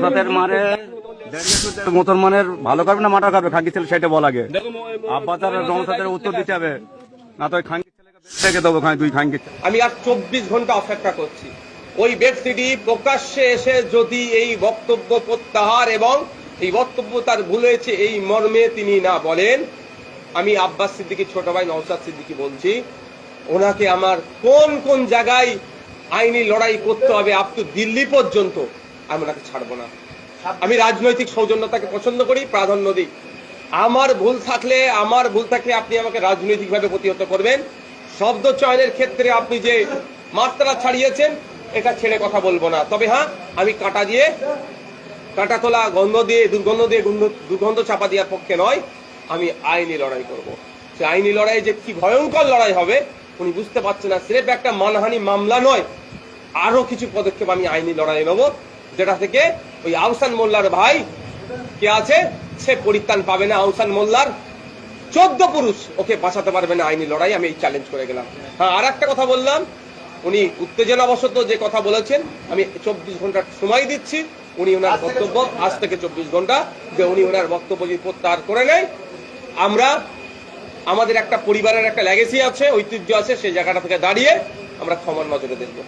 নওশাদের মারে মুসলমানের ভালো করবে না মাটা করবে খাঙ্কি ছেলে সেটা বলা আগে আব্বাস আর নওশাদের উত্তর দিতে হবে না তো খাঙ্কি ছেলেকে রেখে দেবো দুই খাঙ্কি। আমি আর 24 ঘন্টা অপেক্ষা করছি ওই ব্যক্তিটি প্রকাশ্যে এসে যদি এই বক্তব্য প্রত্যাহার এবং এই বক্তব্য তার ভুল হয়েছে এই মর্মে তিনি না বলেন, আমি আব্বাস সিদ্দিকী ছোট ভাই নওশাদ সিদ্দিকী বলছি, ওনাকে আমার কোন কোন জায়গায় আইনি লড়াই করতে হবে আপ টু দিল্লি পর্যন্ত আমি ওনাকে ছাড়বো না। আমি রাজনৈতিক সৌজন্যতাকে পছন্দ করি, প্রাধান্য দিই। আমার ভুল থাকলে আপনি আমাকে রাজনৈতিকভাবে প্রতিহত করবেন। শব্দ চয়নের ক্ষেত্রে আপনি যে মাত্রা ছাড়িয়েছেন এটা ছেড়ে কথা বলবো না। তবে হ্যাঁ, আমি কাঁটা তোলা দুর্গন্ধ চাপা দেওয়ার পক্ষে নয়, আমি আইনি লড়াই করব। সে আইনি লড়াই যে কি ভয়ঙ্কর লড়াই হবে উনি বুঝতে পারছেন না। সিরেফ একটা মানহানি মামলা নয়, আরো কিছু পদক্ষেপ আমি আইনি লড়াই নেব, যেটা থেকে ওই আহসান মোল্লার ভাই কে আছে সে পরিত্রাণ পাবে না। আহসান মোল্লার 14 পুরুষ ওকে বাঁচাতে পারবে না আইনি লড়াই। আমি এই চ্যালেঞ্জ করে গেলাম। হ্যাঁ, আর একটা কথা বললাম, উনি উত্তেজনাবশত যে কথা বলেছেন আমি 24 ঘন্টার সময় দিচ্ছি। উনি ওনার বক্তব্য আজ থেকে 24 ঘন্টা যে উনি ওনার বক্তব্য প্রত্যাহার করে নেয়। আমাদের একটা পরিবারের একটা লেগেসি আছে, ঐতিহ্য আছে, সেই জায়গাটা থেকে দাঁড়িয়ে আমরা ক্ষমার নজরে দেখবো।